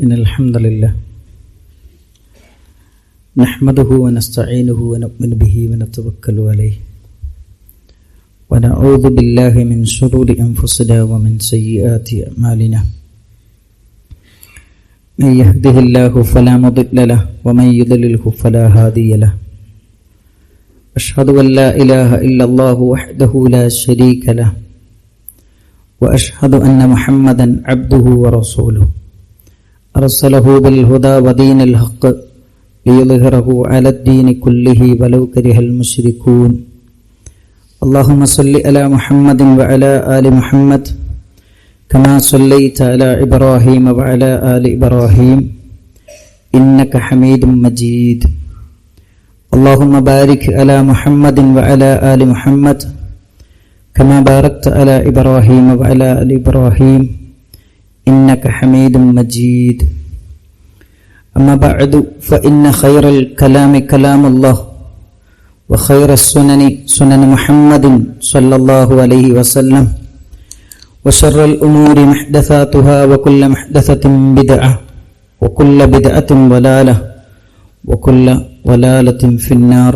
إن الحمد لله نحمده ونستعينه ونؤمن به ونتوكل عليه ونعوذ بالله من شرور أنفسنا ومن سيئات أعمالنا من يهده الله فلا مضل له ومن يضلله فلا هادي له أشهد أن لا إله إلا الله وحده لا شريك له وأشهد أن محمدا عبده ورسوله أرسله بالهدى ودين الحق ليظهره على الدين كله ولو كره المشركون اللهم صل على محمد وعلى آل محمد كما صليت على إبراهيم وعلى آل إبراهيم إنك حميد مجيد اللهم بارك على محمد وعلى آل محمد كما باركت على إبراهيم وعلى آل إبراهيم إنك حميد مجيد أما بعد فإن خير الكلام كلام الله وخير السنن سنن محمد صلى الله عليه وسلم وشر الأمور محدثاتها وكل محدثة بدعة وكل بدعة ضلالة وكل ضلالة في النار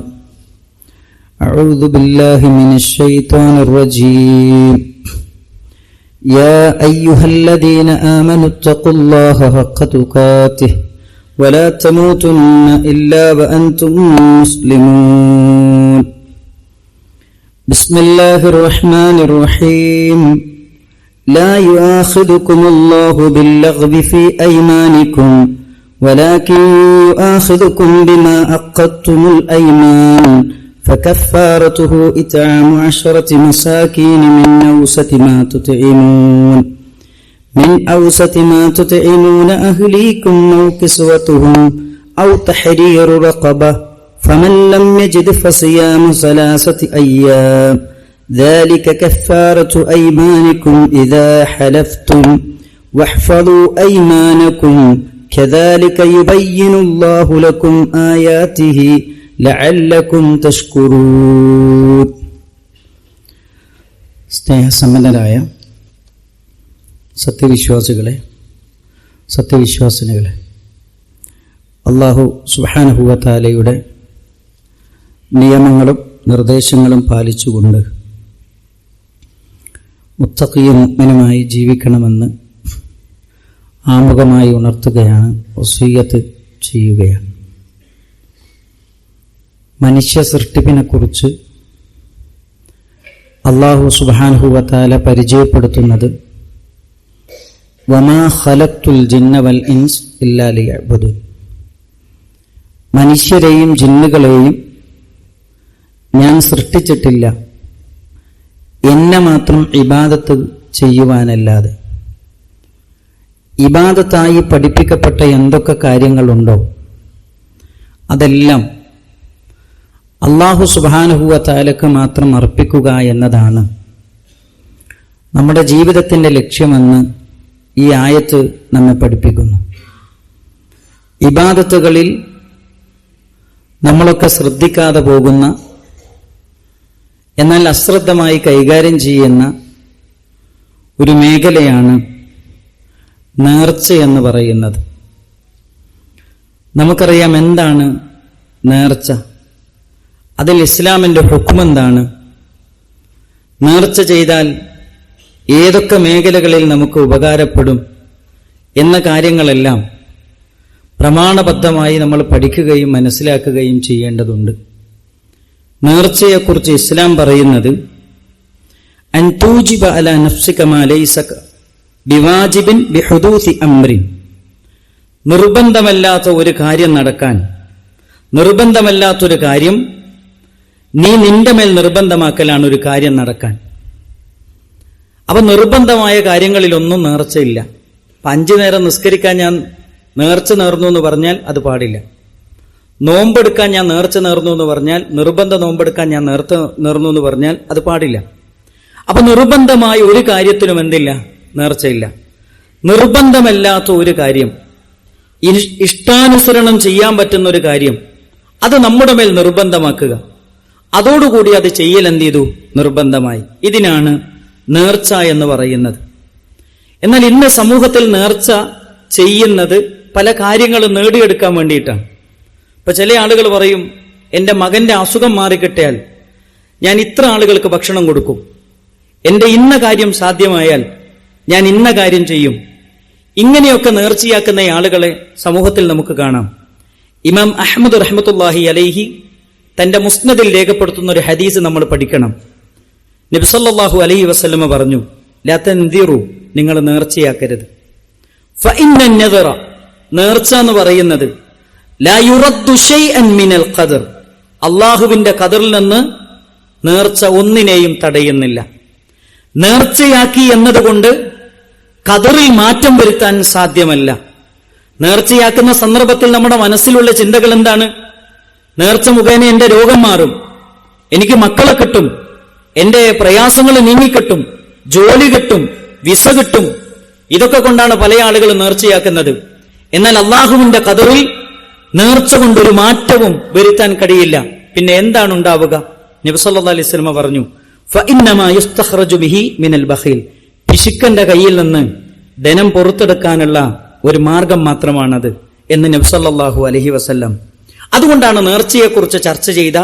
أعوذ بالله من الشيطان الرجيم يا أيها الذين آمنوا اتقوا الله حق تقاته ولا تموتن إلا وأنتم مسلمون بسم الله الرحمن الرحيم لا يؤاخذكم الله باللغو في أيمانكم ولكن يؤاخذكم بما عقدتم الأيمان فكفارته إطعام 10 مساكين من أوسط ما تطعمون أهليكم أو كسوتهم أو تحرير رقبة فمن لم يجد فصيام 3 أيام ذلك كفارة أيمانكم إذا حلفتم واحفظوا أيمانكم كذلك يبين الله لكم آياته ലഅല്ലകും തഷ്കുറൂൻ. സ്നേഹസമ്പന്നരായ സത്യവിശ്വാസികളെ, സത്യവിശ്വാസിനികളെ, അല്ലാഹു സുബ്ഹാനഹു വ തആലയുടെ നിയമങ്ങളും നിർദ്ദേശങ്ങളും പാലിച്ചുകൊണ്ട് മുത്തഖിയും മുഅ്മിനുമായി ജീവിക്കണമെന്ന് ആമുഖമായി ഉണർത്തുകയാണ്, വസിയ്യത്ത് ചെയ്യുകയാണ്. മനുഷ്യ സൃഷ്ടിപ്പിനെക്കുറിച്ച് അല്ലാഹു സുബ്ഹാനഹു വ തആല പരിചയപ്പെടുത്തുന്നത് വമാ ഖലഖ്തുൽ ജിന്ന വൽ ഇൻസ് ഇല്ലാ ലിയഅ്ബുദൂൻ, മനുഷ്യരെയും ജിന്നുകളെയും ഞാൻ സൃഷ്ടിച്ചിട്ടില്ല എന്നെ മാത്രം ഇബാദത്ത് ചെയ്യുവാനല്ലാതെ. ഇബാദത്തായി പഠിപ്പിക്കപ്പെട്ട എന്തൊക്കെ കാര്യങ്ങളുണ്ടോ അതെല്ലാം അല്ലാഹു സുബ്ഹാനഹു വ തആലക്ക് മാത്രം അർപ്പിക്കുക എന്നതാണ് നമ്മുടെ ജീവിതത്തിൻ്റെ ലക്ഷ്യമെന്ന് ഈ ആയത്ത് നമ്മെ പഠിപ്പിക്കുന്നു. ഇബാദത്തുകളിൽ നമ്മളൊക്കെ ശ്രദ്ധിക്കാതെ പോകുന്ന, എന്നാൽ അശ്രദ്ധമായി കൈകാര്യം ചെയ്യുന്ന ഒരു മേഖലയാണ് നേർച്ച എന്ന് പറയുന്നത്. നമുക്കറിയാം എന്താണ് നേർച്ച, അതിൽ ഇസ്ലാമിൻ്റെ ഹുക്ം എന്താണ്, നേർച്ച ചെയ്താൽ ഏതൊക്കെ മേഖലകളിൽ നമുക്ക് ഉപകാരപ്പെടും എന്ന കാര്യങ്ങളെല്ലാം പ്രമാണബദ്ധമായി നമ്മൾ പഠിക്കുകയും മനസ്സിലാക്കുകയും ചെയ്യേണ്ടതുണ്ട്. നേർച്ചയെക്കുറിച്ച് ഇസ്ലാം പറയുന്നത് അൻ തൂജിബ അലാ നഫ്സിക മാ ലൈസ ബിവാജിബിൻ ബിഹുദൂസി അംറിൻ, നിർബന്ധമല്ലാത്ത ഒരു കാര്യം നടക്കാൻ, നിർബന്ധമല്ലാത്തൊരു കാര്യം നീ നിന്റെ മേൽ നിർബന്ധമാക്കലാണ് ഒരു കാര്യം നടക്കാൻ. അപ്പൊ നിർബന്ധമായ കാര്യങ്ങളിലൊന്നും നേർച്ചയില്ല. 5 നേരം നിസ്കരിക്കാൻ ഞാൻ നേർച്ച നേർന്നു എന്ന് പറഞ്ഞാൽ അത് പാടില്ല. നോമ്പെടുക്കാൻ ഞാൻ നേർച്ച നേർന്നു എന്ന് പറഞ്ഞാൽ, നിർബന്ധ നോമ്പെടുക്കാൻ ഞാൻ നേർന്നു എന്ന് പറഞ്ഞാൽ അത് പാടില്ല. അപ്പൊ നിർബന്ധമായ ഒരു കാര്യത്തിലും എന്തില്ല, നേർച്ചയില്ല. നിർബന്ധമല്ലാത്ത ഒരു കാര്യം, ഇഷ്ടാനുസരണം ചെയ്യാൻ പറ്റുന്ന ഒരു കാര്യം, അത് നമ്മുടെ മേൽ നിർബന്ധമാക്കുക, അതോടുകൂടി അത് ചെയ്യൽ എന്ത് ചെയ്തു, നിർബന്ധമായി. ഇതിനാണ് നേർച്ച എന്ന് പറയുന്നത്. എന്നാൽ ഇന്ന് സമൂഹത്തിൽ നേർച്ച ചെയ്യുന്നത് പല കാര്യങ്ങളും നേടിയെടുക്കാൻ വേണ്ടിയിട്ടാണ്. ഇപ്പൊ ചില ആളുകൾ പറയും, എന്റെ മകന്റെ അസുഖം മാറിക്കിട്ടിയാൽ ഞാൻ ഇത്ര ആളുകൾക്ക് ഭക്ഷണം കൊടുക്കും, എന്റെ ഇന്ന കാര്യം സാധ്യമായാൽ ഞാൻ ഇന്ന കാര്യം ചെയ്യും. ഇങ്ങനെയൊക്കെ നേർച്ചയാക്കുന്ന ആളുകളെ സമൂഹത്തിൽ നമുക്ക് കാണാം. ഇമാം അഹ്മദ് റഹ്മത്തുള്ളാഹി അലൈഹി തന്റെ മുസ്നദിൽ രേഖപ്പെടുത്തുന്ന ഒരു ഹദീസ് നമ്മൾ പഠിക്കണം. നബി സല്ലല്ലാഹു അലൈഹി വസല്ലമ പറഞ്ഞു, ലാ തൻദിറു, നിങ്ങൾ നേർച്ചയാക്കരുത്. ഫഇന്ന നദറ, നേർച്ച എന്ന് പറയുന്നത് ലാ യുറദ്ദു ശൈഅൻ മിനൽ ഖദർ, അല്ലാഹുവിന്റെ ഖദറിൽ നിന്ന് നേർച്ച ഒന്നിനെയും തടയുന്നില്ല. നേർച്ചയാക്കി എന്നതുകൊണ്ട് ഖദറിൽ മാറ്റം വരുത്താൻ സാധ്യമല്ല. നേർച്ചയാക്കുന്ന സന്ദർഭത്തിൽ നമ്മുടെ മനസ്സിലുള്ള ചിന്തകൾ എന്താണ്? നേർച്ച മുഖേന എന്റെ രോഗം മാറും, എനിക്ക് മക്കളെ കിട്ടും, എന്റെ പ്രയാസങ്ങൾ നീങ്ങിക്കിട്ടും, ജോലി കിട്ടും, വിസ കിട്ടും. ഇതൊക്കെ കൊണ്ടാണ് പല ആളുകളും നേർച്ചയാക്കുന്നത്. എന്നാൽ അള്ളാഹുവിന്റെ ഖദറിൽ നേർച്ച കൊണ്ടൊരു മാറ്റവും വരുത്താൻ കഴിയില്ല. പിന്നെ എന്താണ് ഉണ്ടാവുക? നബി സല്ലല്ലാഹു അലൈഹി വസല്ലം പറഞ്ഞു, ഫഇന്നമാ യുസ്തഖ്റജു ബിഹി മിനൽ ബഖീൽ, പിശുക്കന്റെ കയ്യിൽ നിന്ന് ധനം പുറത്തെടുക്കാനുള്ള ഒരു മാർഗം മാത്രമാണത് എന്ന് നബി സല്ലല്ലാഹു അലൈഹി വസല്ലം. അതുകൊണ്ടാണ് നേർച്ചയെക്കുറിച്ച് ചർച്ച ചെയ്ത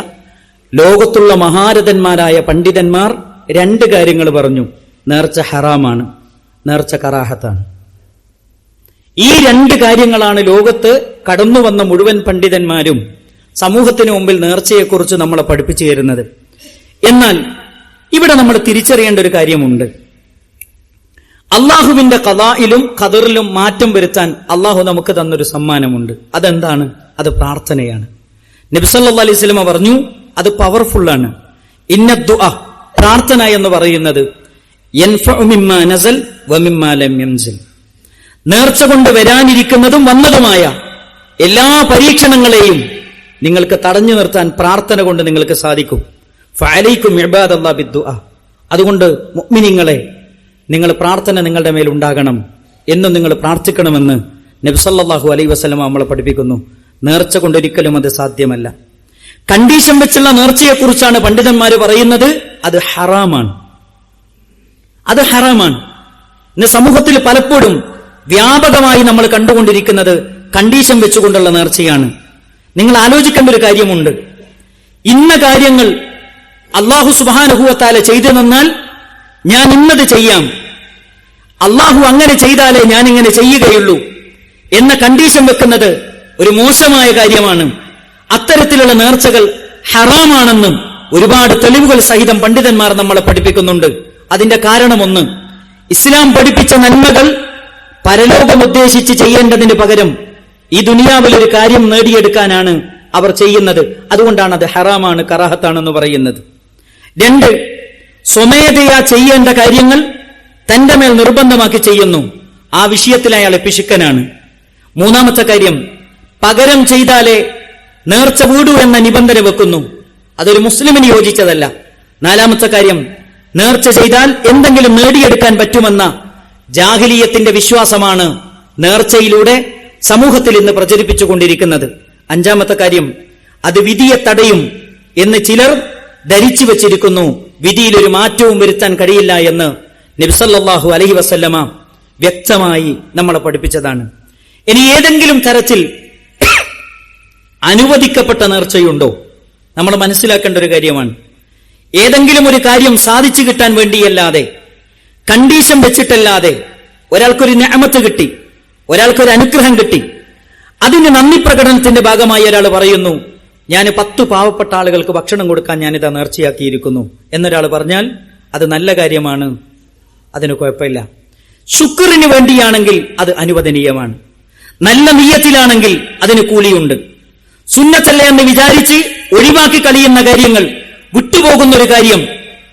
ലോകത്തുള്ള മഹാരഥന്മാരായ പണ്ഡിതന്മാർ രണ്ട് കാര്യങ്ങൾ പറഞ്ഞു. നേർച്ച ഹറാമാണ്, നേർച്ച കറാഹത്താണ്. ഈ രണ്ട് കാര്യങ്ങളാണ് ലോകത്ത് കടന്നു വന്ന മുഴുവൻ പണ്ഡിതന്മാരും സമൂഹത്തിന് മുമ്പിൽ നേർച്ചയെക്കുറിച്ച് നമ്മളെ പഠിപ്പിച്ചു തരുന്നത്. എന്നാൽ ഇവിടെ നമ്മൾ തിരിച്ചറിയേണ്ട ഒരു കാര്യമുണ്ട്. അള്ളാഹുവിന്റെ ഖദായിലും ഖദറിലും മാറ്റം വരുത്താൻ അള്ളാഹു നമുക്ക് തന്നൊരു സമ്മാനമുണ്ട്. അതെന്താണ്? അത് പ്രാർത്ഥനയാണ്. നബി സല്ലല്ലാഹു അലൈഹി വസല്ലം പറഞ്ഞു, അത് പവർഫുള്ളാണ്. ഇന്ന ദുആ, പ്രാർത്ഥന എന്ന് പറയുന്നത് യൻഫഉ മിമ്മാ നസൽ വമിമ്മാ ലം യൻസിൽ, നേർച്ച കൊണ്ട് വരാനിരിക്കുന്നതും വന്നതുമായ എല്ലാ പരീക്ഷണങ്ങളെയും നിങ്ങൾക്ക് തടഞ്ഞു നിർത്താൻ പ്രാർത്ഥന കൊണ്ട് നിങ്ങൾക്ക് സാധിക്കും. ഫഅലൈക്കും ഇബാദല്ലാഹി ബിദ്ദുആ, അതുകൊണ്ട് മുഅ്മിനീങ്ങളെ, നിങ്ങൾ പ്രാർത്ഥന നിങ്ങളുടെ മേൽ ഉണ്ടാകണം, എന്നും നിങ്ങൾ പ്രാർത്ഥിക്കണമെന്ന് നബി സല്ലല്ലാഹു അലൈഹി വസല്ലം നമ്മളെ പഠിപ്പിക്കുന്നു. നേർച്ച കൊണ്ടൊരിക്കലും അത് സാധ്യമല്ല. കണ്ടീഷൻ വെച്ചുള്ള നേർച്ചയെക്കുറിച്ചാണ് പണ്ഡിതന്മാർ പറയുന്നത്, അത് ഹറാമാണ്, അത് ഹറാമാണ്. ഇന്ന് സമൂഹത്തിൽ പലപ്പോഴും വ്യാപകമായി നമ്മൾ കണ്ടുകൊണ്ടിരിക്കുന്നത് കണ്ടീഷൻ വെച്ചുകൊണ്ടുള്ള നേർച്ചയാണ്. നിങ്ങൾ ആലോചിക്കേണ്ട ഒരു കാര്യമുണ്ട്. ഇന്ന കാര്യങ്ങൾ അല്ലാഹു സുബ്ഹാനഹു വ തആല ചെയ്തു തന്നാൽ ഞാൻ ഇന്നത് ചെയ്യാം, അല്ലാഹു അങ്ങനെ ചെയ്താലേ ഞാൻ ഇങ്ങനെ ചെയ്യുകയുള്ളൂ എന്ന കണ്ടീഷൻ വെക്കുന്നത് ഒരു മോശമായ കാര്യമാണ്. അത്തരത്തിലുള്ള നേർച്ചകൾ ഹറാമാണെന്നും ഒരുപാട് തെളിവുകൾ സഹിതം പണ്ഡിതന്മാർ നമ്മളെ പഠിപ്പിക്കുന്നുണ്ട്. അതിന്റെ കാരണമൊന്ന്, ഇസ്ലാം പഠിപ്പിച്ച നന്മകൾ പരലോകം ഉദ്ദേശിച്ച് ചെയ്യേണ്ടതിന് പകരം ഈ ദുനിയാവിൽ ഒരു കാര്യം നേടിയെടുക്കാനാണ് അവർ ചെയ്യുന്നത്. അതുകൊണ്ടാണ് അത് ഹറാമാണ്, കറാഹത്താണെന്ന് പറയുന്നത്. രണ്ട്, സ്വമേധയാ ചെയ്യേണ്ട കാര്യങ്ങൾ തന്റെ മേൽ നിർബന്ധമാക്കി ചെയ്യുന്നു. ആ വിഷയത്തിൽ അയാൾ പിശുക്കനാണ്. മൂന്നാമത്തെ കാര്യം, പകരം ചെയ്താലേ നേർച്ച വീടൂ എന്ന നിബന്ധന വെക്കുന്നു. അതൊരു മുസ്ലിമിന് യോജിച്ചതല്ല. നാലാമത്തെ കാര്യം, നേർച്ച ചെയ്താൽ എന്തെങ്കിലും നേടിയെടുക്കാൻ പറ്റുമെന്ന ജാഹിലിയത്തിന്റെ വിശ്വാസമാണ് നേർച്ചയിലൂടെ സമൂഹത്തിൽ ഇന്ന് പ്രചരിപ്പിച്ചുകൊണ്ടിരിക്കുന്നത്. അഞ്ചാമത്തെ കാര്യം, അത് വിധിയെ തടയും എന്ന് ചിലർ ധരിച്ചു വച്ചിരിക്കുന്നു. വിധിയിൽ ഒരു മാറ്റവും വരുത്താൻ കഴിയില്ല എന്ന് നബി സല്ലല്ലാഹു അലൈഹി വസല്ലമ വ്യക്തമായി നമ്മളെ പഠിപ്പിച്ചതാണ്. ഇനി ഏതെങ്കിലും തരത്തിൽ അനുവദിക്കപ്പെട്ട നേർച്ചയുണ്ടോ? നമ്മൾ മനസ്സിലാക്കേണ്ട ഒരു കാര്യമാണ്. ഏതെങ്കിലും ഒരു കാര്യം സാധിച്ചു കിട്ടാൻ വേണ്ടിയല്ലാതെ, കണ്ടീഷൻ വെച്ചിട്ടല്ലാതെ ഒരാൾക്കൊരു നിഅമത്ത് കിട്ടി, ഒരാൾക്കൊരു അനുഗ്രഹം കിട്ടി, അതിന് നന്ദി പ്രകടനത്തിന്റെ ഭാഗമായി ഒരാൾ പറയുന്നു, ഞാൻ 10 പാവപ്പെട്ട ആളുകൾക്ക് ഭക്ഷണം കൊടുക്കാൻ ഞാനിതാ നേർച്ചയാക്കിയിരിക്കുന്നു എന്നൊരാൾ പറഞ്ഞാൽ അത് നല്ല കാര്യമാണ്, അതിന് കുഴപ്പമില്ല. ശുക്റിന് വേണ്ടിയാണെങ്കിൽ അത് അനുവദനീയമാണ്. നല്ല നിയ്യത്തിലാണെങ്കിൽ അതിന് കൂലിയുണ്ട്. സുന്നത്തല്ല എന്ന് വിചാരിച്ച് ഒഴിവാക്കി കളയുന്ന കാര്യങ്ങൾ, വിട്ടുപോകുന്ന ഒരു കാര്യം,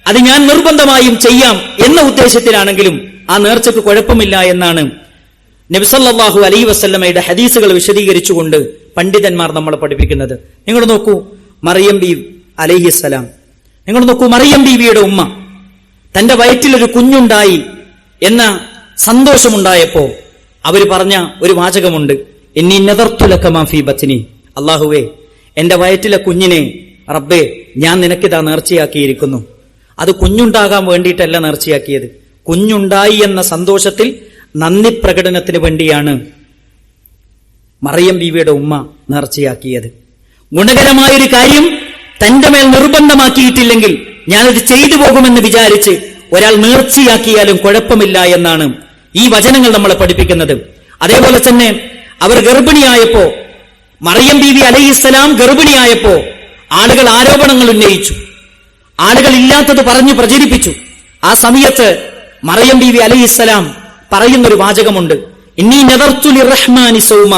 അത് ഞാൻ നിർബന്ധമായും ചെയ്യാം എന്ന ഉദ്ദേശത്തിലാണെങ്കിലും ആ നേർച്ചയ്ക്ക് കുഴപ്പമില്ല എന്നാണ് നബി സല്ലല്ലാഹു അലൈഹി വസല്ലമയുടെ ഹദീസുകൾ വിശദീകരിച്ചുകൊണ്ട് പണ്ഡിതന്മാർ നമ്മളെ പഠിപ്പിക്കുന്നത്. നിങ്ങൾ നോക്കൂ, മറിയം ബീവി അലൈഹിസ്സലാം, നിങ്ങൾ നോക്കൂ, മറിയം ബീവിയുടെ ഉമ്മ തന്റെ വയറ്റിലൊരു കുഞ്ഞുണ്ടായി എന്ന സന്തോഷമുണ്ടായപ്പോ അവർ പറഞ്ഞ ഒരു വാചകമുണ്ട്, ഇന്നി നദർതു ലക മാ ഫീ ബത്നി, അല്ലാഹുവേ, എന്റെ വയറ്റിലെ കുഞ്ഞിനെ റബ്ബേ ഞാൻ നിനക്കിതാ നേർച്ചയാക്കിയിരിക്കുന്നു. അത് കുഞ്ഞുണ്ടാകാൻ വേണ്ടിയിട്ടല്ല നേർച്ചയാക്കിയത്, കുഞ്ഞുണ്ടായി എന്ന സന്തോഷത്തിൽ നന്ദി പ്രകടനത്തിന് വേണ്ടിയാണ് മറിയം ബീവിയുടെ ഉമ്മ നേർച്ചയാക്കിയത്. ഗുണകരമായൊരു കാര്യം തന്റെ മേൽ നിർബന്ധമാക്കിയിട്ടില്ലെങ്കിൽ ഞാനത് ചെയ്തു പോകുമെന്ന് വിചാരിച്ച് ഒരാൾ നേർച്ചയാക്കിയാലും കുഴപ്പമില്ല എന്നാണ് ഈ വചനങ്ങൾ നമ്മളെ പഠിപ്പിക്കുന്നത്. അതേപോലെ തന്നെ അവർ ഗർഭിണിയായപ്പോ, മറിയം ബീവി അലൈഹിസ്സലാം ഗർഭിണിയായപ്പോ ആളുകൾ ആരോപണങ്ങൾ ഉന്നയിച്ചു, ആളുകൾ ഇല്ലാത്തത് പറഞ്ഞു പ്രചരിപ്പിച്ചു. ആ സമയത്ത് മറിയം ബീവി അലൈഹിസ്സലാം പറയുന്നൊരു വാചകമുണ്ട്, ഇന്നി നദർതു ലിർറഹ്മാനി സൗമ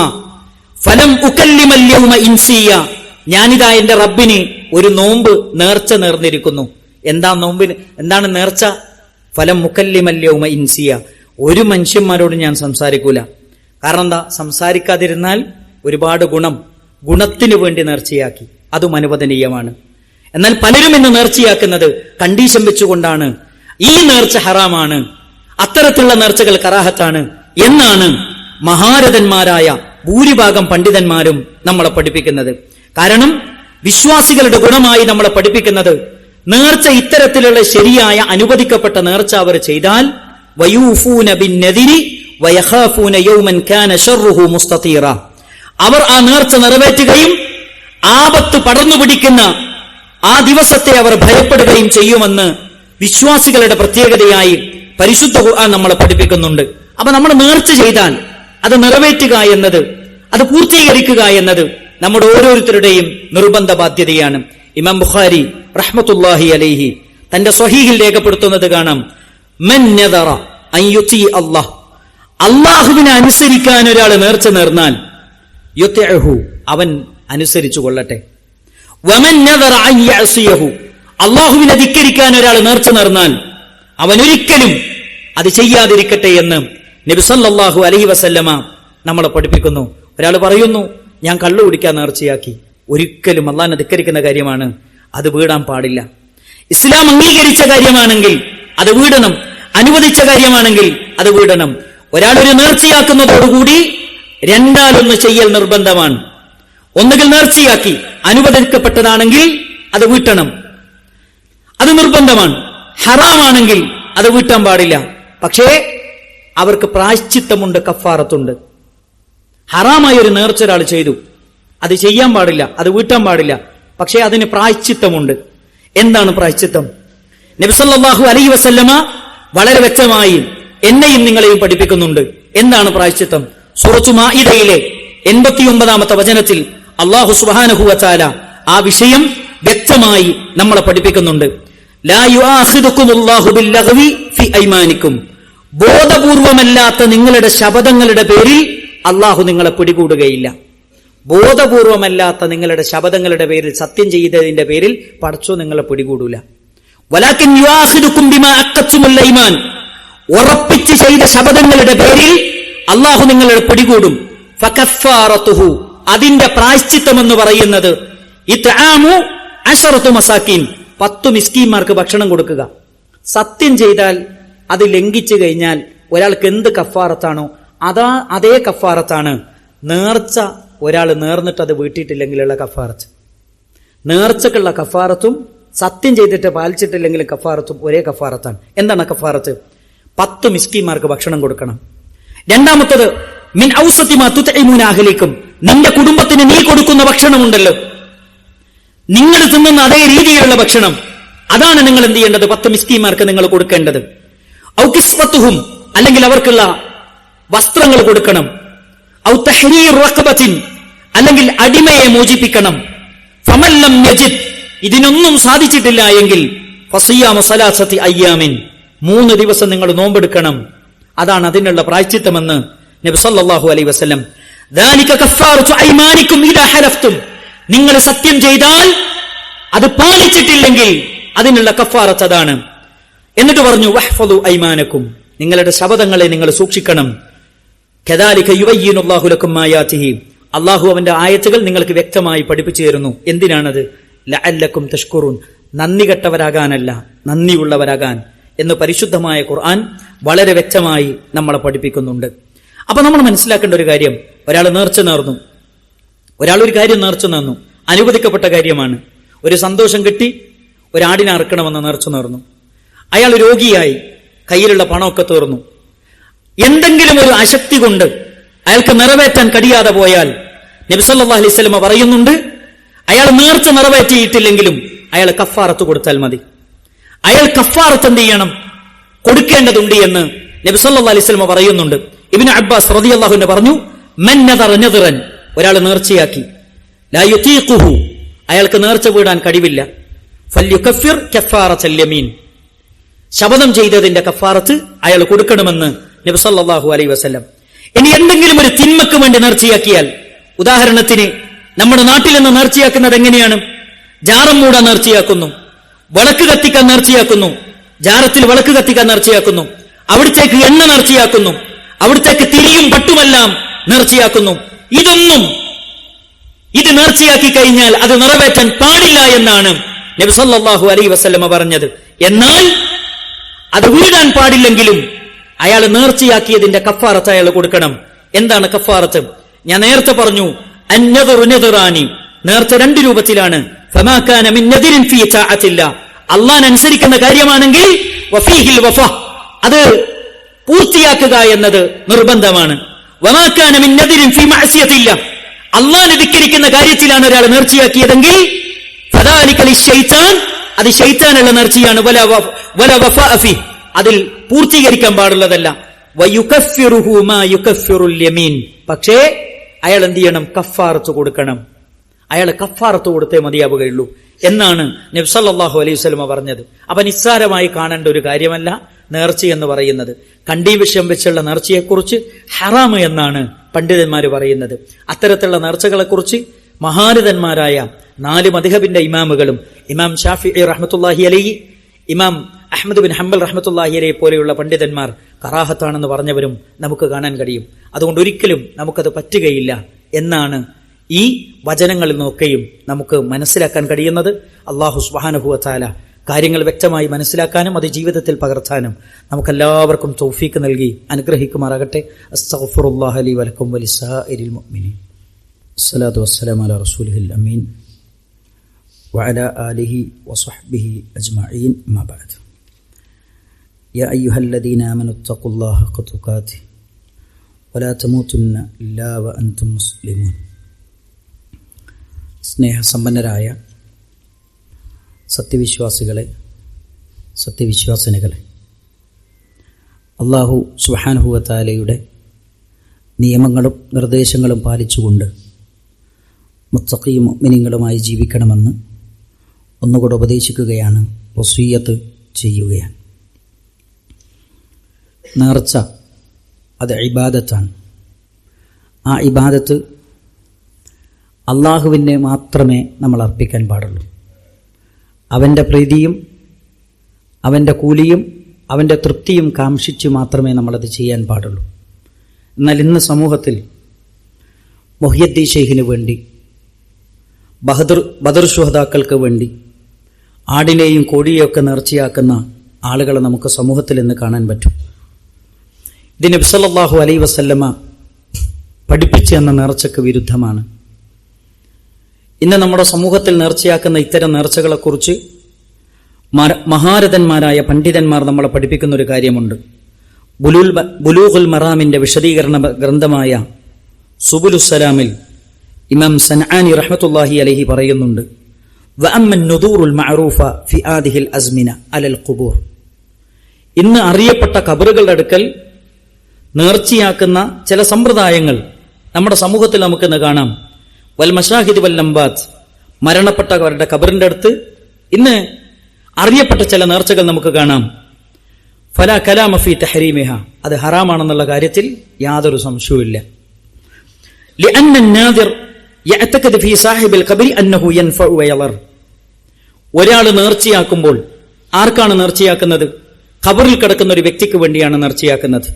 ഫലം ഉകല്ലിമൽ യൗമ ഇൻസിയ. ഞാനിതാ എന്റെ റബ്ബിന് ഒരു നോമ്പ് നേർച്ച നേർന്നിരിക്കുന്നു. എന്താണ് നേർച്ച? ഫലം മുകല്ലിമൽ യൗമ ഇൻസിയ. ഒരു മനുഷ്യന്മാരോട് ഞാൻ സംസാരിക്കൂല. കാരണം എന്താ? സംസാരിക്കാതിരുന്നാൽ ഒരുപാട് ഗുണത്തിന് വേണ്ടി നേർച്ചയാക്കി, അതും അനുവദനീയമാണ്. എന്നാൽ പലരും ഇന്ന് നേർച്ചയാക്കുന്നത് കണ്ടീഷൻ വെച്ചുകൊണ്ടാണ്. ഈ നേർച്ച ഹറാമാണ്, അത്തരത്തിലുള്ള നേർച്ചകൾ കറാഹത്താണ് എന്നാണ് മഹാരഥന്മാരായ ഭൂരിഭാഗം പണ്ഡിതന്മാരും നമ്മളെ പഠിപ്പിക്കുന്നത്. കാരണം വിശ്വാസികളുടെ ഗുണമായി നമ്മളെ പഠിപ്പിക്കുന്നത് നേർച്ച ഇത്തരത്തിലുള്ള ശരിയായ അനുവദിക്കപ്പെട്ട നേർച്ച അവർ ചെയ്താൽ വയൂഫൂന ബിന്നദിരി വയഖാഫൂന യൗമൻ കാന ശർറുഹു മുസ്തതീറ. അവർ ആ നേർച്ച നിറവേറ്റുകയും ആപത്ത് പടർന്നു പിടിക്കുന്ന ആ ദിവസത്തെ അവർ ഭയപ്പെടുകയും ചെയ്യുമെന്ന് വിശ്വാസികളുടെ പ്രത്യേകതയായി പരിശുദ്ധ ഖുർആൻ നമ്മളെ പഠിപ്പിക്കുന്നുണ്ട്. അപ്പൊ നമ്മൾ നേർച്ച ചെയ്താൽ അത് നിറവേറ്റുക എന്നത്, അത് പൂർത്തീകരിക്കുക എന്നത് നമ്മുടെ ഓരോരുത്തരുടെയും നിർബന്ധ ബാധ്യതയാണ്. ഇമാം ബുഖാരി റഹ്മത്തുള്ളാഹി അലൈഹി തന്റെ സ്വഹീഹിൽ രേഖപ്പെടുത്തുന്നത് കാണാം, മൻ നദറ അൻ യുതി അല്ലാഹ്, അല്ലാഹുവിനെ അനുസരിക്കാൻ ഒരാൾ നേർച്ച നേർന്നാൽ യുതിഅഹു, അവൻ അനുസരിച്ചു കൊള്ളട്ടെ. വമൻ നദറ അൻ യഅസിയഹു, അല്ലാഹുവിനെ ധിക്കരിക്കാൻ ഒരാൾ നേർച്ച നേർന്നാൽ അവൻ ഒരിക്കലും അത് ചെയ്യാതിരിക്കട്ടെ എന്ന് നബി സല്ലല്ലാഹു അലൈഹി വസല്ലമ നമ്മളെ പഠിപ്പിക്കുന്നു. ഒരാൾ പറയുന്നു, ഞാൻ കള്ളു കുടിക്കാൻ നേർച്ചയാക്കി. ഒരിക്കലും അല്ലാഹുവിനെ ധിക്കരിക്കുന്ന കാര്യമാണ്, അത് വീടാൻ പാടില്ല. ഇസ്ലാം അംഗീകരിച്ച കാര്യമാണെങ്കിൽ അത് വീടണം, അനുവദിച്ച കാര്യമാണെങ്കിൽ അത് വീടണം. ഒരാൾ ഒരു നേർച്ചയാക്കുന്നതോടുകൂടി രണ്ടാലൊന്ന് ചെയ്യൽ നിർബന്ധമാണ്. ഒന്നുകിൽ നേർച്ചയാക്കി അനുവദിക്കപ്പെട്ടതാണെങ്കിൽ അത് വീട്ടണം, അത് നിർബന്ധമാണ്. ഹറാമാണെങ്കിൽ അത് വീട്ടാൻ പാടില്ല. പക്ഷേ അവർക്ക് പ്രായശ്ചിത്തമുണ്ട്, കഫാറത്തുണ്ട്. ഹറാമായ ഒരു നേർച്ച ഒരാൾ ചെയ്തു, അത് ചെയ്യാൻ പാടില്ല, അത് വീട്ടാൻ പാടില്ല. പക്ഷേ അതിന് പ്രായശ്ചിത്തമുണ്ട്. എന്താണ് പ്രായശ്ചിത്തം? നബി സല്ലല്ലാഹു അലൈഹി വസല്ലമ വളരെ വ്യക്തമായി എന്നെയും നിങ്ങളെയും പഠിപ്പിക്കുന്നുണ്ട്. എന്താണ് പ്രായശ്ചിത്തം? സൂറത്തു മാഇദയിലെ 89-ാമത്തെ വചനത്തിൽ അല്ലാഹു സുബ്ഹാനഹു വ തആല ആ വിഷയം വ്യക്തമായി നമ്മളെ പഠിപ്പിക്കുന്നുണ്ട്. ലാ യുആഖിദുകുമുല്ലാഹു ബില്ലഗ്വി ഫി ഐമാനിക്കും, ബോധപൂർവമല്ലാത്ത നിങ്ങളുടെ ശപഥങ്ങളുടെ പേരിൽ അല്ലാഹു നിങ്ങളെ പിടികൂടുകയില്ല. ബോധപൂർവമല്ലാത്ത നിങ്ങളുടെ ശപഥങ്ങളുടെ പേരിൽ, സത്യം ചെയ്തതിന്റെ പേരിൽ പടച്ചോ നിങ്ങളെ പിടികൂടൂല. വലാകിൻ യുആഖിദുകും ബിമാ അഖത്തുൽ ഐമാൻ, ഉറപ്പിച്ച് ചെയ്ത ശപഥങ്ങളുടെ പേരിൽ അല്ലാഹു നിങ്ങളെ പിടികൂടും. ഫകഫാറതുഹു, അതിന്റെ പ്രായശ്ചിത്തം എന്ന് പറയുന്നത് ഇത്ആമു 10 മസാക്കീൻ, 10 മിസ്കീന്മാർക്ക് ഭക്ഷണം കൊടുക്കുക. സത്യം ചെയ്താൽ അത് ലംഘിച്ചു കഴിഞ്ഞാൽ ഒരാൾക്ക് എന്ത് കഫാറത്താണോ അതേ കഫാറത്താണ് നേർച്ച ഒരാൾ നേർന്നിട്ട് അത് വീട്ടിയിട്ടില്ലെങ്കിലുള്ള കഫാറത്ത്. നേർച്ചക്കുള്ള കഫാറത്തും സത്യം ചെയ്തിട്ട് പാലിച്ചിട്ടില്ലെങ്കിലും കഫാറത്തും ഒരേ കഫാറത്താണ്. എന്താണ് കഫാറത്ത്? 10 മിസ്കീന്മാർക്ക് ഭക്ഷണം കൊടുക്കണം. രണ്ടാമത്തത് മിൻ ഔസതി മാ തുത്ഇമൂന അഹ്ലിക്കും, നിന്റെ കുടുംബത്തിന് നീ കൊടുക്കുന്ന ഭക്ഷണമുണ്ടല്ലോ, നിങ്ങൾ തിന്നുന്ന അതേ രീതിയിലുള്ള ഭക്ഷണം, അതാണ് നിങ്ങൾ എന്ത് ചെയ്യേണ്ടത്? 10 മിസ്കീന്മാർക്ക് നിങ്ങൾ കൊടുക്കേണ്ടത്. ഔ കിസ്വത്തുഹും, അല്ലെങ്കിൽ അവർക്കുള്ള വസ്ത്രങ്ങൾ കൊടുക്കണം. ഔ തഹ്രീർ റഖബത്തിൻ, അല്ലെങ്കിൽ അടിമയെ മോചിപ്പിക്കണം. ഫമൻ ലം യജിദ്, ഇതിനൊന്നും സാധിച്ചിട്ടില്ല എങ്കിൽ ഫസിയാമു സലാസതി അയ്യാമിൻ, 3 ദിവസം നിങ്ങൾ നോമ്പെടുക്കണം. അതാണ് അതിനുള്ള പ്രായശ്ചിത്തമെന്ന് നബി സല്ലല്ലാഹു അലൈഹി വസല്ലം. ദാലിക കഫാറതു ഐമാനിക്കും ഇദാ ഹലഫ്തും, നിങ്ങൾ സത്യം ചെയ്താൽ അത് പാലിച്ചിട്ടില്ലെങ്കിൽ അതിനുള്ള കഫാറത്ത് അതാണ്. എന്നിട്ട് പറഞ്ഞു വഹ്ഫദു ഐമാനക്കും, നിങ്ങളുടെ ശപഥങ്ങളെ നിങ്ങൾ സൂക്ഷിക്കണം. കദാലിക യുബയ്യിനുല്ലാഹു ലക്കും ആയാതിഹി, അല്ലാഹു അവന്റെ ആയത്തുകൾ നിങ്ങൾക്ക് വ്യക്തമായി പഠിപ്പിച്ചു തരുന്നു. എന്തിനാണത്? ലഅല്ലക്കും തഷ്കുറൂൻ, നന്ദി കെട്ടവരാകാനല്ല, നന്ദിയുള്ളവരാകാൻ എന്ന് പരിശുദ്ധമായ ഖുർആൻ വളരെ വ്യക്തമായി നമ്മളെ പഠിപ്പിക്കുന്നുണ്ട്. അപ്പൊ നമ്മൾ മനസ്സിലാക്കേണ്ട ഒരു കാര്യം, ഒരാൾ നേർച്ച നേർന്നു, ഒരാൾ ഒരു കാര്യം നേർച്ച നേർന്നു, അനുവദിക്കപ്പെട്ട കാര്യമാണ്. ഒരു സന്തോഷം കിട്ടി, ഒരാടിനെ അറുക്കണമെന്ന് നേർച്ച നേർന്നു. അയാൾ രോഗിയായി, കയ്യിലുള്ള പണമൊക്കെ തീർന്നു. എന്തെങ്കിലും ഒരു അശക്തി കൊണ്ട് അയാൾക്ക് നിറവേറ്റാൻ കഴിയാതെ പോയാൽ നബി സല്ലല്ലാഹു അലൈഹി വസല്ലം പറയുന്നുണ്ട്, അയാൾ നേർച്ച നിറവേറ്റിയിട്ടില്ലെങ്കിലും അയാൾ കഫാറത്ത് കൊടുത്താൽ മതി. അയാൾ കഫാറത്ത് എന്ത് ചെയ്യണം? കൊടുക്കേണ്ടതുണ്ട് എന്ന് നബി സല്ലല്ലാഹു അലൈഹി വസല്ലം പറയുന്നുണ്ട്. ഇബ്നു അബ്ബാസ് റളിയല്ലാഹു അൻഹു പറഞ്ഞു, മൻ നദറ നദറൻ, ഒരാൾ നേർച്ചയാക്കി, ലാ യുതീഖുഹു, അയാൾക്ക് നേർച്ച വീടാൻ കഴിവില്ല, ഫല്യുകഫിർ കഫാറത്തൽ യമീൻ, ശപഥം ചെയ്തതിന്റെ കഫാറത്ത് അയാൾ കൊടുക്കണമെന്ന് നബി സല്ലല്ലാഹു അലൈഹി വസല്ലം. ഇനി എന്തെങ്കിലും ഒരു തിന്മക്ക് വേണ്ടി നേർച്ചയാക്കിയാൽ, ഉദാഹരണത്തിന് നമ്മുടെ നാട്ടിൽ നിന്ന് നേർച്ചയാക്കുന്നത് എങ്ങനെയാണ്? ജാറം മൂടാൻ നേർച്ചയാക്കുന്നു, വിളക്ക് കത്തിക്കാൻ നേർച്ചയാക്കുന്നു, ജാറത്തിൽ വിളക്ക് കത്തിക്കാൻ നേർച്ചയാക്കുന്നു, അവിടത്തേക്ക് എണ്ണ നേർച്ചയാക്കുന്നു, അവിടത്തേക്ക് തിരിയും പട്ടുമെല്ലാം നേർച്ചയാക്കുന്നു. ഇത് നേർച്ചയാക്കി കഴിഞ്ഞാൽ അത് നിറവേറ്റാൻ പാടില്ല എന്നാണ് നബി സല്ലല്ലാഹു അലൈഹി വസല്ലം പറഞ്ഞത്. എന്നാൽ അത് വീഴാൻ പാടില്ലെങ്കിലും അയാൾ നേർച്ചയാക്കിയതിന്റെ കഫാറത്ത് അയാൾ കൊടുക്കണം. എന്താണ് കഫാറത്ത്? ഞാൻ നേരത്തെ പറഞ്ഞു, അന്നദറു നദറാനി, നേർച്ച രണ്ട് രൂപത്തിലാണ്. ഫമാ കാന മിൻ നദിരിൻ ഫീ തആത്തില്ല, അല്ലാഹനെ അനുസരിക്കുന്ന കാര്യമാണെങ്കിൽ വഫീഹിൽ വഫ, അത് പൂർത്തിയാക്കുക എന്നത് നിർബന്ധമാണ്. വമാ കാന മിൻ നദിരിൻ ഫീ മഅസിയത്തില്ല, അല്ലാഹനെ ധിക്കരിക്കുന്ന കാര്യത്തിലാണ് ഒരാൾ നേർച്ചയാക്കിയതെങ്കിൽ ഫദാലിക ലിശൈത്താൻ, അത് ശൈത്താനുള്ള നേർച്ചയാണ്. വല വഫാഅ ഫീ, അതിൽ പൂർത്തീകരിക്കാൻ പാടുള്ളതല്ല. വയുകഫിറുഹു മാ യുകഫിറുൽ യമീൻ, പക്ഷേ അയാൾ എന്ത് ചെയ്യണം? കഫാറത്ത് കൊടുക്കണം. അയാൾ കഫാറത്ത് കൊടുത്തേ മതിയാവുകയുള്ളൂ എന്നാണ് നബി സല്ലല്ലാഹു അലൈഹി വസല്ലം പറഞ്ഞത്. അപ്പൊ നിസ്സാരമായി കാണേണ്ട ഒരു കാര്യമല്ല നേർച്ച എന്ന് പറയുന്നത്. കണ്ടീ വിഷയം വെച്ചുള്ള നേർച്ചയെക്കുറിച്ച് ഹറാം എന്നാണ് പണ്ഡിതന്മാർ പറയുന്നത്. അത്തരത്തിലുള്ള നേർച്ചകളെക്കുറിച്ച് മഹാരഥന്മാരായ 4 മദ്ഹബിന്റെ ഇമാമുകളും, ഇമാം ഷാഫിഈ റഹ്മത്തുള്ളാഹി അലൈഹി, ഇമാം അഹ്മദ് ബിൻ ഹംബൽ റഹ്മത്തുള്ളാഹി അലൈഹി പോലെയുള്ള പണ്ഡിതന്മാർ കറാഹത്താണെന്ന് പറഞ്ഞവരും നമുക്ക് കാണാൻ കഴിയും. അതുകൊണ്ട് ഒരിക്കലും നമുക്കത് പറ്റുകയില്ല എന്നാണ് ഈ വചനങ്ങളിൽ നിന്നൊക്കെയും നമുക്ക് മനസ്സിലാക്കാൻ കഴിയുന്നത്. അല്ലാഹു സുബ്ഹാനഹു വ തആല കാര്യങ്ങൾ വ്യക്തമായി മനസ്സിലാക്കാനും അത് ജീവിതത്തിൽ പകർത്താനും നമുക്കെല്ലാവർക്കും തൗഫീക്ക് നൽകി അനുഗ്രഹിക്കുമാറാകട്ടെ. അസ്തഗ്ഫിറുല്ലാഹ ലി വലക്കും വലിസാഇരിൽ മുഅ്മിനീൻ. അസ്സലാത്തു വസ്സലാമു അലാ റസൂലിഹിൽ അമീൻ വഅലാ ആലിഹി വസഹ്ബിഹി അജ്മഈൻ. അമ്മാ ബഅദ്. യാ അയ്യുഹല്ലദീന ആമനു തഖുല്ലാഹ ഹഖ തുഖാതിഹി വലാ തമൂതുന്ന ഇല്ലാ വഅൻതും മുസ്ലിമൂൻ. സ്നേഹസമ്പന്നരായ സത്യവിശ്വാസികളെ, സത്യവിശ്വാസിനികളെ, അല്ലാഹു സുബ്ഹാനഹു വ തആലയുടെ നിയമങ്ങളും നിർദ്ദേശങ്ങളും പാലിച്ചുകൊണ്ട് മുത്തഖീയും മുഅ്മിനീങ്ങളുമായി ജീവിക്കണമെന്ന് ഒന്നുകൂടെ ഉപദേശിക്കുകയാണ്, വസിയ്യത്ത് ചെയ്യുകയാണ്. നേർച്ച അത് ഇബാദത്താണ്. ആ ഇബാദത്ത് അള്ളാഹുവിനെ മാത്രമേ നമ്മൾ അർപ്പിക്കാൻ പാടുള്ളൂ. അവൻ്റെ പ്രീതിയും അവൻ്റെ കൂലിയും അവൻ്റെ തൃപ്തിയും കാംക്ഷിച്ച് മാത്രമേ നമ്മളത് ചെയ്യാൻ പാടുള്ളൂ. എന്നാൽ ഇന്ന് സമൂഹത്തിൽ മുഹ്യിദ്ദീൻ ശൈഖിന് വേണ്ടി, ബദർ ശുഹദാക്കൾക്ക് വേണ്ടി ആടിനെയും കോഴിയെയൊക്കെ നേർച്ചയാക്കുന്ന ആളുകളെ നമുക്ക് സമൂഹത്തിൽ ഇന്ന് കാണാൻ പറ്റും. ഇത് നബി സല്ലല്ലാഹു അലൈഹി വസല്ലമ പഠിപ്പിച്ചു എന്ന നേർച്ചയ്ക്ക് വിരുദ്ധമാണ്. ഇന്ന് നമ്മുടെ സമൂഹത്തിൽ നേർച്ചയാക്കുന്ന ഇത്തരം നേർച്ചകളെക്കുറിച്ച് മഹാരഥന്മാരായ പണ്ഡിതന്മാർ നമ്മളെ പഠിപ്പിക്കുന്ന ഒരു കാര്യമുണ്ട്. ബുലൂഗുൽ മറാമിന്റെ വിശദീകരണ ഗ്രന്ഥമായ സുബുലുസ്സലാമിൽ ഇമാം സൻആനി റഹ്മത്തുള്ളാഹി അലൈഹി പറയുന്നുണ്ട്, വഅമ്മൻ നുദൂറുൽ മഅറൂഫ ഫി ആദിഹിൽ അസ്മിന അലൽ ഖുബൂർ. ഇന്ന് അറിയപ്പെട്ട ഖബറുകളുടെ അടുക്കൽ നേർച്ചയാക്കുന്ന ചില സമ്പ്രദായങ്ങൾ നമ്മുടെ സമൂഹത്തിൽ നമുക്കിന്ന് കാണാം. വൽ മശാഹിദ് വൽ അംബാത്ത്, മരണപ്പെട്ടവരുടെ ഖബറിന്റെ അടുത്ത് ഇന്ന് അറിയപ്പെട്ട ചില നേർച്ചകൾ നമുക്ക് കാണാം. ഫലാ കലാമ ഫീ തഹരീമിഹ, അത് ഹറാമാണെന്നുള്ള കാര്യത്തിൽ യാതൊരു സംശയവുമില്ല. ലിഅന്ന അന്നാദിർ യഅതഖിദു ഫീ സാഹിബിൽ ഖബരി അന്നഹു യൻഫഉ വയളർ. ഒരാൾ നേർച്ചയാക്കുമ്പോൾ ആർക്കാണ് നേർച്ചയാക്കുന്നത്? ഖബറിൽ കിടക്കുന്ന ഒരു വ്യക്തിക്ക് വേണ്ടിയാണ് നേർച്ചയാക്കുന്നത്.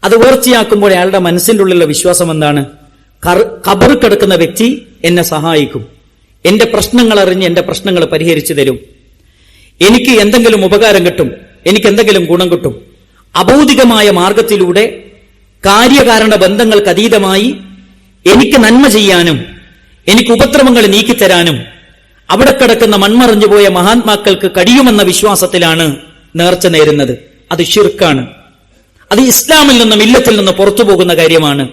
അത് നേർച്ചയാക്കുമ്പോൾ അയാളുടെ മനസ്സിൻ്റെ ഉള്ളിലുള്ള വിശ്വാസം എന്താണ്? ഖബറിൽ കിടക്കുന്ന വ്യക്തി എന്നെ സഹായിക്കും, എന്റെ പ്രശ്നങ്ങൾ അറിഞ്ഞ് എന്റെ പ്രശ്നങ്ങൾ പരിഹരിച്ചു തരും, എനിക്ക് എന്തെങ്കിലും ഉപകാരം കിട്ടും, എനിക്ക് എന്തെങ്കിലും ഗുണം കിട്ടും. അഭൗതികമായ മാർഗത്തിലൂടെ കാര്യകാരണ ബന്ധങ്ങൾക്ക് അതീതമായി എനിക്ക് നന്മ ചെയ്യാനും എനിക്ക് ഉപദ്രവങ്ങൾ നീക്കിത്തരാനും അവിടെ കിടക്കുന്ന മൺമറഞ്ഞു പോയ മഹാത്മാക്കൾക്ക് കഴിയുമെന്ന വിശ്വാസത്തിലാണ് നേർച്ച നേരുന്നത്. അത് ശിർക്കാണ്. അത് ഇസ്ലാമിൽ നിന്നും മില്ലത്തിൽ നിന്ന് പുറത്തു പോകുന്ന കാര്യമാണ്.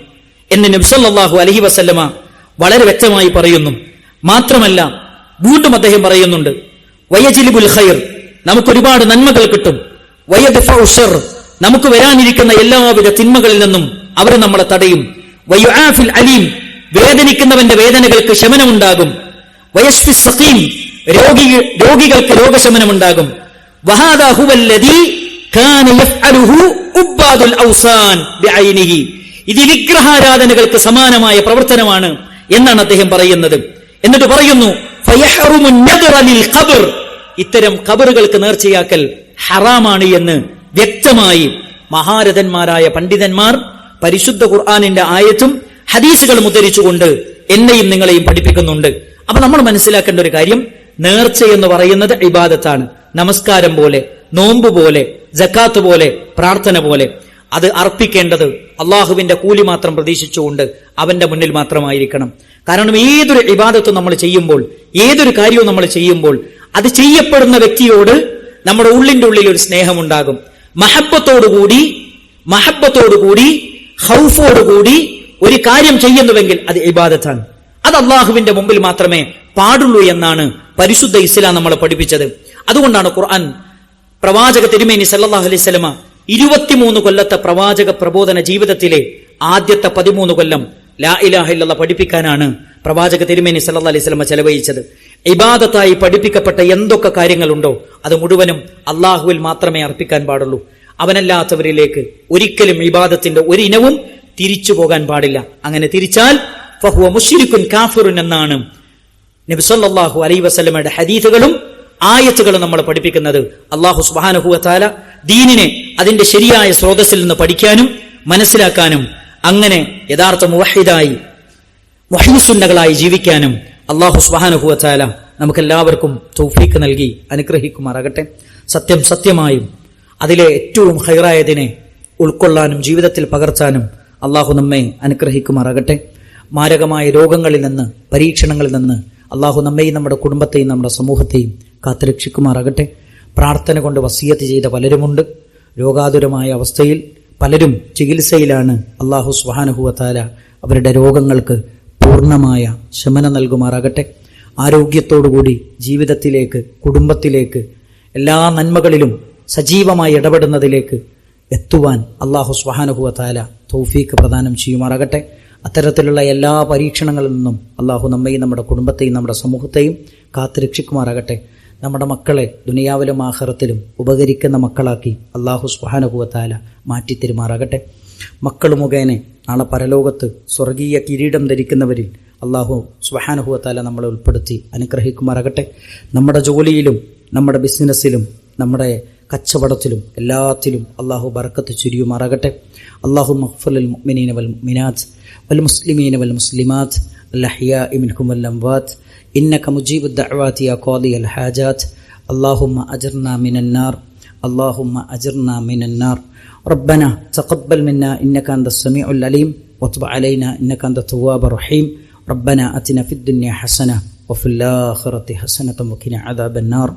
എന്ന് നബി സല്ലല്ലാഹു അലൈഹി വസല്ലമ വളരെ വ്യക്തമായി പറയുന്നു. മാത്രമല്ല വീണ്ടും അദ്ദേഹം പറയുന്നുണ്ട്, വയജ്ലിബുൽ ഖൈർ, നമുക്ക് ഒരുപാട് നന്മകൾ കിട്ടും. വയദ്ഫഉ ശർ, നമുക്ക് വരാനിരിക്കുന്ന എല്ലാവിധ തിന്മകളിൽ നിന്നും അവർ നമ്മളെ തടയും. വയുആഫിൽ അലീം, വേദനിക്കുന്നവന്റെ വേദനകൾക്ക് ശമനമുണ്ടാകും. വയശ്ഫി സഖീം, രോഗികൾക്ക് രോഗശമനമുണ്ടാകും. വഹാദാ ഹുവല്ലദീ കാന യഫ്അലുഹു ഉബ്ബാദുൽ ഔസാൻ ബിഐനിഹി, ഇത് വിഗ്രഹാരാധനകൾക്ക് സമാനമായ പ്രവർത്തനമാണ് എന്നാണ് അദ്ദേഹം പറയുന്നത്. എന്നിട്ട് പറയുന്നു, ഫയഹ്റുമു നദറ ലിൽ ഖബ്ർ, ഇത്തരം ഖബറുകൾക്ക് നേർച്ചയാക്കൽ ഹറാമാണ് എന്ന് വ്യക്തമായി മഹാരഥന്മാരായ പണ്ഡിതന്മാർ പരിശുദ്ധ ഖുർആനിന്റെ ആയത്തും ഹദീസുകളും ഉദ്ധരിച്ചുകൊണ്ട് എന്നെയും നിങ്ങളെയും പഠിപ്പിക്കുന്നുണ്ട്. അപ്പൊ നമ്മൾ മനസ്സിലാക്കേണ്ട ഒരു കാര്യം, നേർച്ച എന്ന് പറയുന്നത് ഇബാദത്താണ്. നമസ്കാരം പോലെ, നോമ്പ് പോലെ, സക്കാത്ത് പോലെ, പ്രാർത്ഥന പോലെ. അത് അർപ്പിക്കേണ്ടത് അള്ളാഹുവിന്റെ കൂലി മാത്രം പ്രതീക്ഷിച്ചുകൊണ്ട് അവന്റെ മുന്നിൽ മാത്രമായിരിക്കണം. കാരണം ഏതൊരു ഇബാദത്തും നമ്മൾ ചെയ്യുമ്പോൾ, ഏതൊരു കാര്യവും നമ്മൾ ചെയ്യുമ്പോൾ, അത് ചെയ്യപ്പെടുന്ന വ്യക്തിയോട് നമ്മുടെ ഉള്ളിന്റെ ഉള്ളിൽ ഒരു സ്നേഹമുണ്ടാകും. മഹബത്തോടുകൂടി ഖൗഫോടുകൂടി ഒരു കാര്യം ചെയ്യുന്നുവെങ്കിൽ അത് ഇബാദത്താണ്. അത് അള്ളാഹുവിന്റെ മുമ്പിൽ മാത്രമേ പാടുള്ളൂ എന്നാണ് പരിശുദ്ധ ഇസ്ലാം നമ്മളെ പഠിപ്പിച്ചത്. അതുകൊണ്ടാണ് ഖുർആൻ പ്രവാചക തിരുമേനി സല്ലല്ലാഹു അലൈഹി വസല്ലമ 23 കൊല്ലത്തെ പ്രവാചക പ്രബോധന ജീവിതത്തിലെ ആദ്യത്തെ 13 കൊല്ലം ലാ ഇലാഹ ഇല്ലല്ലാഹ് പഠിപ്പിക്കാനാണ് പ്രവാചക തിരുമേനി സല്ലല്ലാഹു അലൈഹി വസല്ലമ ചെലവഴിച്ചത്. ഇബാദത്തായി പഠിപ്പിക്കപ്പെട്ട എന്തൊക്കെ കാര്യങ്ങളുണ്ടോ അത് മുഴുവനും അള്ളാഹുവിൽ മാത്രമേ അർപ്പിക്കാൻ പാടുള്ളൂ. അവനല്ലാത്തവരിലേക്ക് ഒരിക്കലും ഇബാദത്തിന്റെ ഒരു ഇനവും തിരിച്ചു പോകാൻ പാടില്ല. അങ്ങനെ തിരിച്ചാൽ ഫഹുവ മുശ്രിക്കുൻ കാഫിറുൻ എന്നാണ് നബി സല്ലല്ലാഹു അലൈഹി വസല്ലമയുടെ ഹദീസുകളും ആയത്തുകളും നമ്മൾ പഠിപ്പിക്കുന്നത്. അല്ലാഹു സുബ്ഹാനഹു വ തആല ദീനിനെ അതിന്റെ ശരിയായ സ്രോതസ്സിൽ നിന്ന് പഠിക്കാനും മനസ്സിലാക്കാനും അങ്ങനെ യഥാർത്ഥ മുവഹിദായി മുഹ്യിസുന്നകളായി ജീവിക്കാനും അല്ലാഹു സുബ്ഹാനഹു വ തആല നമുക്കെല്ലാവർക്കും തൗഫീഖ് നൽകി അനുഗ്രഹിക്കുമാറാകട്ടെ. സത്യം സത്യമായും അതിലെ ഏറ്റവും ഖൈറായതിനെ ഉൾക്കൊള്ളാനും ജീവിതത്തിൽ പകർത്താനും അല്ലാഹു നമ്മെ അനുഗ്രഹിക്കുമാറാകട്ടെ. മാരകമായ രോഗങ്ങളിൽ നിന്ന്, പരീക്ഷണങ്ങളിൽ നിന്ന് അല്ലാഹു നമ്മെയും നമ്മുടെ കുടുംബത്തെയും നമ്മുടെ സമൂഹത്തെയും കാത്തുരക്ഷിക്കുമാറാകട്ടെ. പ്രാർത്ഥന കൊണ്ട് വസിയത്ത് ചെയ്ത പലരുമുണ്ട്. രോഗാതുരമായ അവസ്ഥയിൽ പലരും ചികിത്സയിലാണ്. അല്ലാഹു സുബ്ഹാനഹു വ തആല അവരുടെ രോഗങ്ങൾക്ക് പൂർണ്ണമായ ശമനം നൽകുമാറാകട്ടെ. ആരോഗ്യത്തോടുകൂടി ജീവിതത്തിലേക്ക്, കുടുംബത്തിലേക്ക്, എല്ലാ നന്മകളിലും സജീവമായി ഇടപെടുന്നതിലേക്ക് എത്തുവാൻ അല്ലാഹു സുബ്ഹാനഹു വ തആല തൗഫീഖ് പ്രദാനം ചെയ്യുമാറാകട്ടെ. അത്തരത്തിലുള്ള എല്ലാ പരീക്ഷണങ്ങളിൽ നിന്നും അല്ലാഹു നമ്മെയും നമ്മുടെ കുടുംബത്തെയും നമ്മുടെ സമൂഹത്തെയും കാത്തുരക്ഷിക്കുമാറാകട്ടെ. നമ്മുടെ മക്കളെ ദുനിയാവിലും ആഖിറത്തിലും ഉപകരിക്കുന്ന മക്കളാക്കി അല്ലാഹു സുബ്ഹാനഹു വ തആല മാറ്റിത്തരുമാറാകട്ടെ. മക്കൾ മുഖേന നാളെ പരലോകത്ത് സ്വർഗീയ കിരീടം ധരിക്കുന്നവരിൽ അല്ലാഹു സുബ്ഹാനഹു വ തആല നമ്മളെ ഉൾപ്പെടുത്തി അനുഗ്രഹിക്കുമാറാകട്ടെ. നമ്മുടെ ജോലിയിലും നമ്മുടെ ബിസിനസ്സിലും നമ്മുടെ കച്ചവടത്തിലും എല്ലാത്തിലും അല്ലാഹു ബറക്കത്ത് ചുരിയുമാറാകട്ടെ. അല്ലാഹുമ്മ ഗ്ഫിർ ലിൽ മുഅ്മിനീന വൽ മുഅ്മിനാത്ത് വൽ മുസ്ലിമീന വൽ മുസ്ലിമാത്ത് അൽ അഹ്യാഇ മിൻഹും വൽ അംവാത്ത് ഇന്നക മുജീബുദ് ദഅവാതി യാ ഖാദിയൽ ഹാജാത്ത്. അല്ലാഹുമ്മ അജിർനാ മിനൻ നാർ, അല്ലാഹുമ്മ അജിർനാ മിനൻ നാർ. റബ്ബനാ തഖബ്ബൽ മിന്നാ ഇന്നക അൻതസ് സമീഉൽ അലീം വതുബ് അലൈനാ ഇന്നക അൻതത് തവ്വാബുർ റഹീം. റബ്ബനാ അതിനാ ഫിദ് ദുനിയ ഹസന വഫിൽ ആഖിറതി ഹസനത വഖിനാ അദാബൻ നാർ.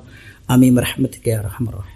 ആമീൻ ബിറഹ്മതിക യാ അർഹമർ റഹീം.